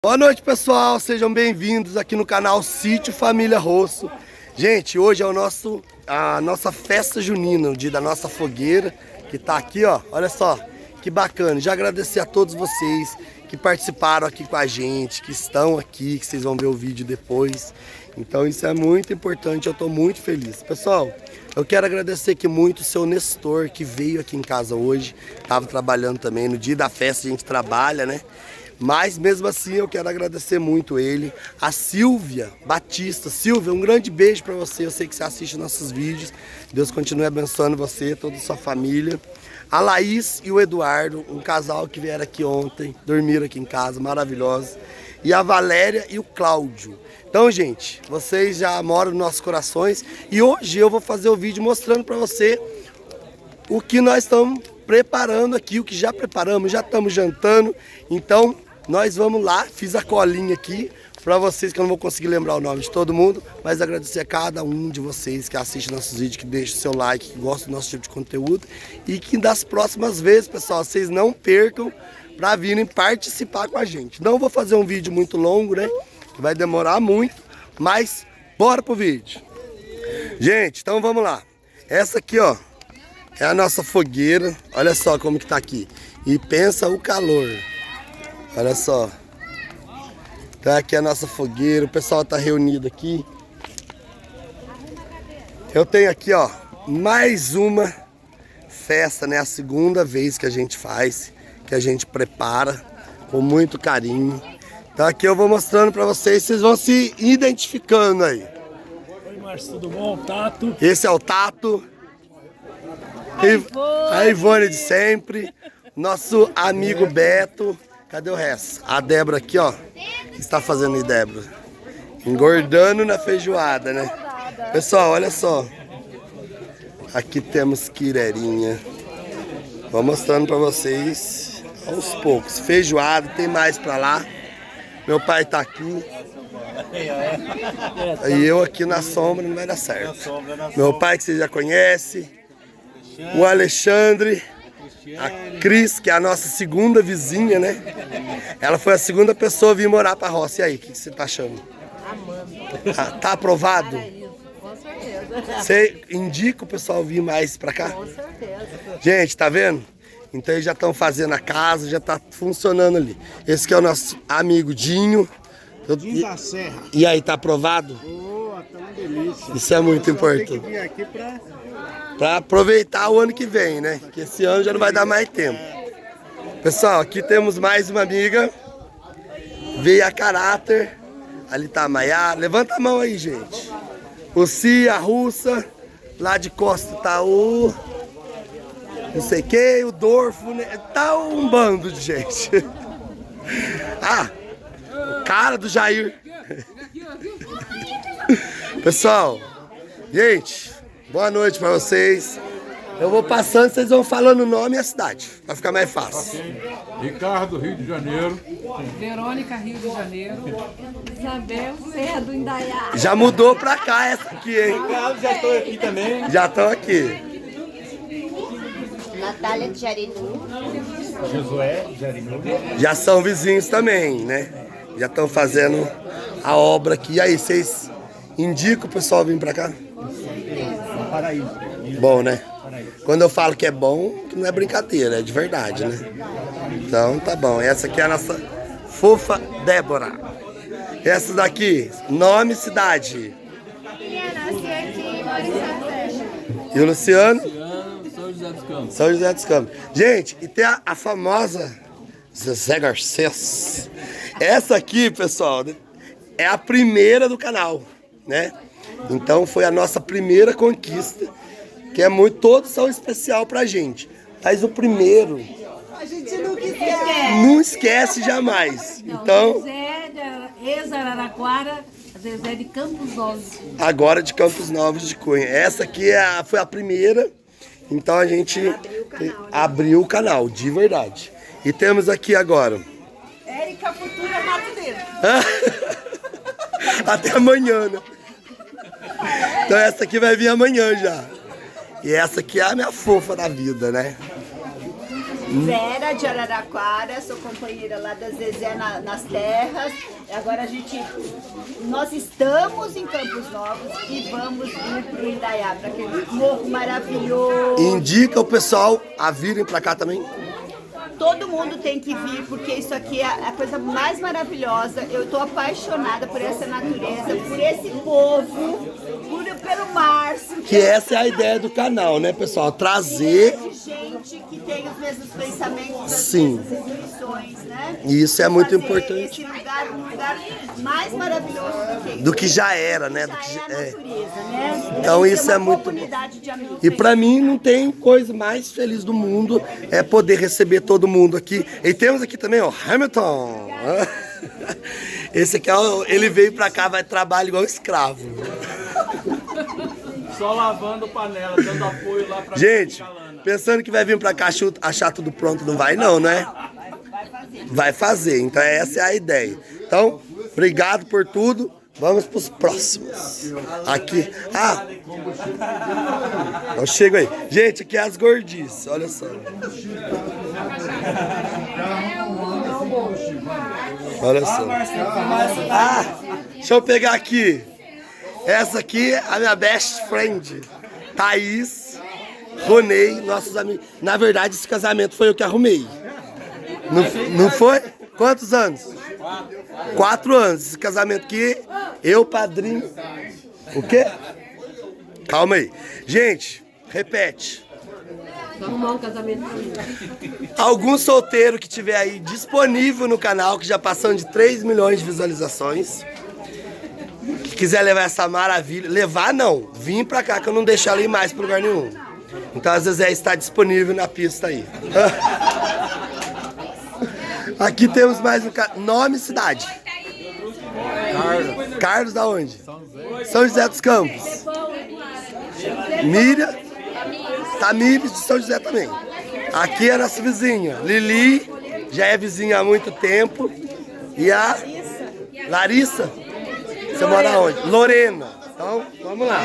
Boa noite, pessoal, sejam bem-vindos aqui no canal Sítio Família Rosso. Gente, hoje é a nossa festa junina, o dia da nossa fogueira, que tá aqui, ó, olha só, que bacana. Já agradecer a todos vocês que participaram aqui com a gente, que estão aqui, que vocês vão ver o vídeo depois. Então isso é muito importante, eu tô muito feliz. Pessoal, eu quero agradecer aqui muito o seu Nestor, que veio aqui em casa hoje, tava trabalhando também, no dia da festa a gente trabalha, né? Mas mesmo assim eu quero agradecer muito ele, a Silvia Batista. Silvia, um grande beijo pra você, eu sei que você assiste nossos vídeos. Deus continue abençoando você, toda a sua família. A Laís e o Eduardo, um casal que vieram aqui ontem, dormiram aqui em casa, maravilhosos. E a Valéria e o Cláudio. Então, gente, vocês já moram nos nossos corações. E hoje eu vou fazer o vídeo mostrando pra você o que nós estamos preparando aqui, o que já preparamos, já estamos jantando. Então, nós vamos lá, fiz a colinha aqui para vocês, que eu não vou conseguir lembrar o nome de todo mundo, mas agradecer a cada um de vocês que assiste nossos vídeos, que deixa o seu like, que gosta do nosso tipo de conteúdo e que das próximas vezes, pessoal, vocês não percam para virem participar com a gente. Não vou fazer um vídeo muito longo, né, que vai demorar muito, mas bora pro vídeo. Gente, então vamos lá. Essa aqui, ó, é a nossa fogueira. Olha só como que tá aqui. E pensa o calor. Olha só. Então aqui é a nossa fogueira. O pessoal tá reunido aqui. Eu tenho aqui, ó, mais uma festa, né? A segunda vez que a gente faz, que a gente prepara com muito carinho. Então aqui eu vou mostrando pra vocês, vocês vão se identificando aí. Oi, Márcio, tudo bom? Tato. Esse é o Tato. A Ivone de sempre. Nosso amigo Beto. Cadê o resto? A Débora aqui, ó. O que está fazendo aí, Débora? Engordando na feijoada, né? Pessoal, olha só. Aqui temos quirerinha. Vou mostrando pra vocês aos poucos. Feijoada, tem mais pra lá. Meu pai tá aqui. E eu aqui na sombra, não vai dar certo. Meu pai que você já conhece. O Alexandre. A Cris, que é a nossa segunda vizinha, né? Ela foi a segunda pessoa a vir morar pra roça. E aí, o que você tá achando? Amando. Tá aprovado? Com certeza. Você indica o pessoal vir mais pra cá? Com certeza. Gente, tá vendo? Então eles já estão fazendo a casa, já tá funcionando ali. Esse que é o nosso amigo Dinho. Dinho da Serra. E aí, tá aprovado? Boa, tá uma delícia. Isso é muito Tem importante. que vir aqui Pra aproveitar o ano que vem, né? Que esse ano já não vai dar mais tempo. Pessoal, aqui temos mais uma amiga. Veio a caráter. Ali tá a Maiara. Levanta a mão aí, gente. O Cia, a Russa. Lá de Costa tá o... não sei quem, o Dorfo, né? Tá um bando de gente. Ah, o cara do Jair. Pessoal, gente, boa noite pra vocês. Eu vou passando, vocês vão falando o nome e a cidade, pra ficar mais fácil. Ricardo, Rio de Janeiro. Verônica, Rio de Janeiro. Isabel Cedo, Indaiá. Já mudou pra cá essa aqui, hein? já estou aqui também. Já estão aqui. Natália de Jarinu. Josué, Jarinu. Já são vizinhos também, né? Já estão fazendo a obra aqui. E aí, vocês indicam o pessoal vir pra cá? Paraíso. Bom, né? Quando eu falo que é bom, que não é brincadeira, é de verdade, né? Então tá bom. Essa aqui é a nossa fofa Débora. Essa daqui, nome e cidade. E o Luciano? São José dos Campos. São José dos Campos. Gente, e tem a famosa Zezé Garcês. Essa aqui, pessoal, é a primeira do canal, né? Então foi a nossa primeira conquista, que é muito, todos são especial pra gente. Mas o primeiro, A gente nunca esquece. não esquece jamais. Então, Zezé de ex-Araraquara, Zezé de Campos Novos. agora de Campos Novos de Cunha. Essa aqui foi a primeira. Então a gente abriu o canal, de verdade. E temos aqui agora. Érica Futura Mato Dedo. Até amanhã, né? Então essa aqui vai vir amanhã já. E essa aqui é a minha fofa da vida, né? Vera de Araraquara, sou companheira lá da Zezé nas terras. Agora nós estamos em Campos Novos e vamos ir para o Indaiá, para aquele morro maravilhoso. Indica o pessoal a virem pra cá também. Todo mundo tem que vir, porque isso aqui é a coisa mais maravilhosa. Eu tô apaixonada por essa natureza, por esse povo, pelo Márcio. Que essa é a ideia do canal, né, pessoal? Trazer... gente que tem os mesmos pensamentos das Sim. mesmas intuições, né? E isso é muito Fazer importante. esse lugar um lugar mais maravilhoso Do que já era, né? Do que já já, é a natureza, né? Então Tem que isso ter é uma muito bom. comunidade de amigos. E pra mim não tem coisa mais feliz do mundo é poder receber todo mundo aqui. E temos aqui também, ó, Hamilton. Esse aqui, ó, ele veio pra cá, vai trabalhar igual escravo. Só lavando panela, dando apoio lá pra Gente, pensando que vai vir pra cá achar tudo pronto, não vai não, né? Vai fazer, então essa é a ideia. Então, obrigado por tudo. Vamos pros próximos. Aqui. Ah! Eu chego aí. Gente, aqui é as gordices, olha só. Olha só. Ah! Deixa eu pegar aqui. Essa aqui é a minha best friend. Thaís, Ronei, nossos amigos. Na verdade, esse casamento foi eu que arrumei. Não foi? Quantos anos? 4 anos. Esse casamento aqui, eu, padrinho. O quê? Calma aí. Gente, repete. Arrumar um casamento. Algum solteiro que tiver aí disponível no canal, que já passando de 3 milhões de visualizações, que quiser levar essa maravilha, levar não, vim pra cá que eu não deixo ela ir mais pra lugar nenhum. Então às vezes está disponível na pista aí. Aqui temos mais um nome e cidade. Carlos da onde? São José dos Campos. Miriam, Tamires de São José também. Aqui é a nossa vizinha, Lili, já é vizinha há muito tempo. E a Larissa, você mora onde? Lorena. Então, vamos lá.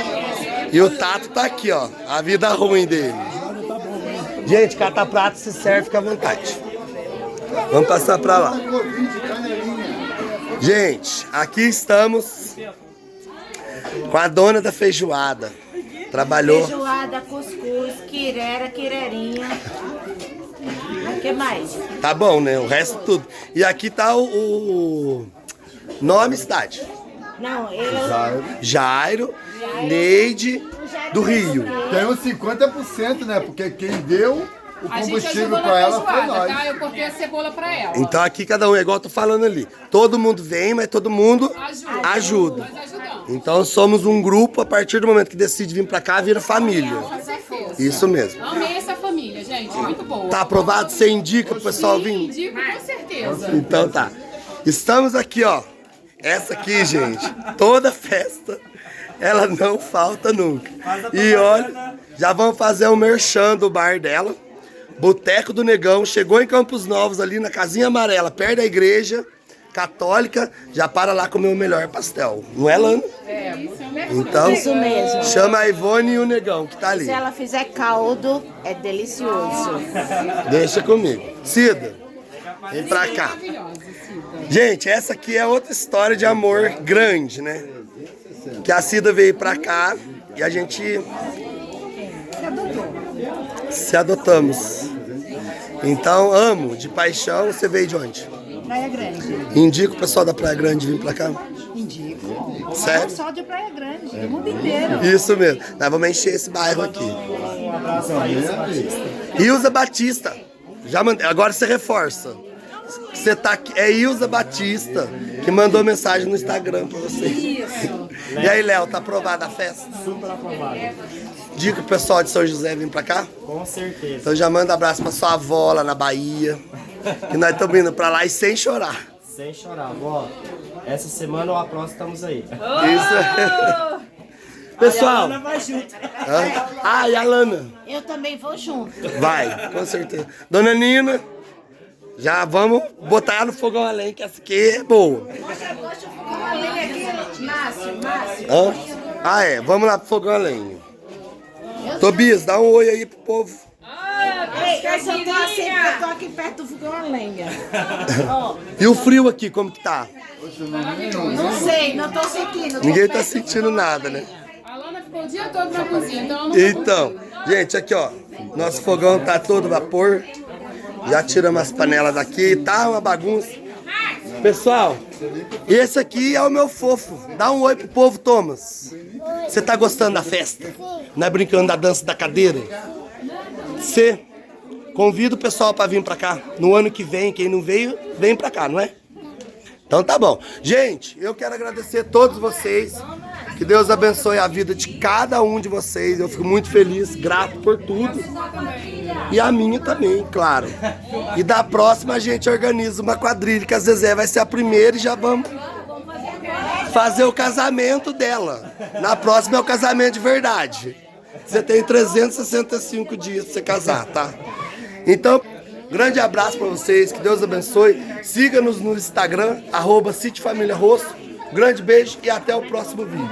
E o Tato tá aqui, ó, a vida ruim dele. Gente, cata-prato se serve, fica à vontade. Vamos passar pra lá. Gente, aqui estamos com a dona da feijoada. Trabalhou. Feijoada, cuscuz, quirera, quirerinha. O que mais? Tá bom, né? O resto tudo. E aqui tá o nome e cidade. Não, Jairo, Neide, do Rio. Tem uns 50%, né? Porque quem deu o A gente combustível ajudou pra na ela foi feijoada, nós. tá? Eu cortei a cebola pra ela. Então aqui cada um é igual eu tô falando ali. Todo mundo vem, mas todo mundo ajuda. Nós ajudamos. Então somos um grupo, a partir do momento que decide vir pra cá, vira família. Com certeza. Isso mesmo. Amei essa família, gente. Muito boa. Tá aprovado? Você indica pro pessoal Sim, vir? indico com certeza. Então tá. Estamos aqui, ó. Essa aqui, gente, toda festa, ela não falta nunca. E olha, já vamos fazer um merchan do bar dela. Boteco do Negão, chegou em Campos Novos, ali na Casinha Amarela, perto da igreja católica, já para lá comer o melhor pastel. Não é, Lana? Então, Isso mesmo. chama a Ivone e o Negão, que tá ali. Se ela fizer caldo, é delicioso. Deixa comigo. Cida, vem pra cá. Gente, essa aqui é outra história de amor grande, né? Que a Cida veio pra cá e a gente se adotamos. Então, amo, de paixão. Você veio de onde? Praia Grande. Indica o pessoal da Praia Grande vir pra cá. Indico. Sério? Não só de Praia Grande, do mundo inteiro. Isso mesmo. Nós vamos encher esse bairro aqui. Ilza Batista. Já mandei. Agora você reforça. Você tá aqui. É Ilza Batista que mandou mensagem no Instagram pra você. Isso. E aí, Léo, tá aprovada a festa? Super aprovado. Dica pro pessoal de São José vir pra cá? Com certeza. Então já manda abraço pra sua avó lá na Bahia. Que nós estamos indo pra lá e sem chorar. Sem chorar, vó. Essa semana ou a próxima estamos aí. Isso. Pessoal. Vai junto. Hã? Ah, e a Lana? Eu também vou junto. Vai, com certeza. Dona Nina, já vamos botar ela no fogão a lenha, que essa aqui é boa. Hã? Ah, é. Vamos lá pro fogão a lenha. Tobias, dá um oi aí pro povo. Eu só tô assim porque eu tô aqui perto do fogão a lenha. E o frio aqui, como que tá? Não sei, não tô sentindo. Ninguém tá sentindo nada, né? A Lana ficou o dia todo na cozinha, então ela não Então, gente, aqui ó, nosso fogão tá todo vapor. Já tiramos as panelas daqui, tá uma bagunça. Pessoal, esse aqui é o meu fofo. Dá um oi pro povo, Thomas. Você tá gostando da festa? Não é brincando da dança da cadeira? Você convida o pessoal pra vir pra cá. No ano que vem, quem não veio, vem pra cá, não é? Então tá bom. Gente, eu quero agradecer a todos vocês. Que Deus abençoe a vida de cada um de vocês. Eu fico muito feliz, grato por tudo. E a minha também, claro. E da próxima a gente organiza uma quadrilha, que a Zezé vai ser a primeira e já vamos fazer o casamento dela. Na próxima é o casamento de verdade. Você tem 365 dias pra você casar, tá? Então, grande abraço pra vocês, que Deus abençoe. Siga-nos no Instagram, @SítioFamíliaRosso. Grande beijo e até o próximo vídeo.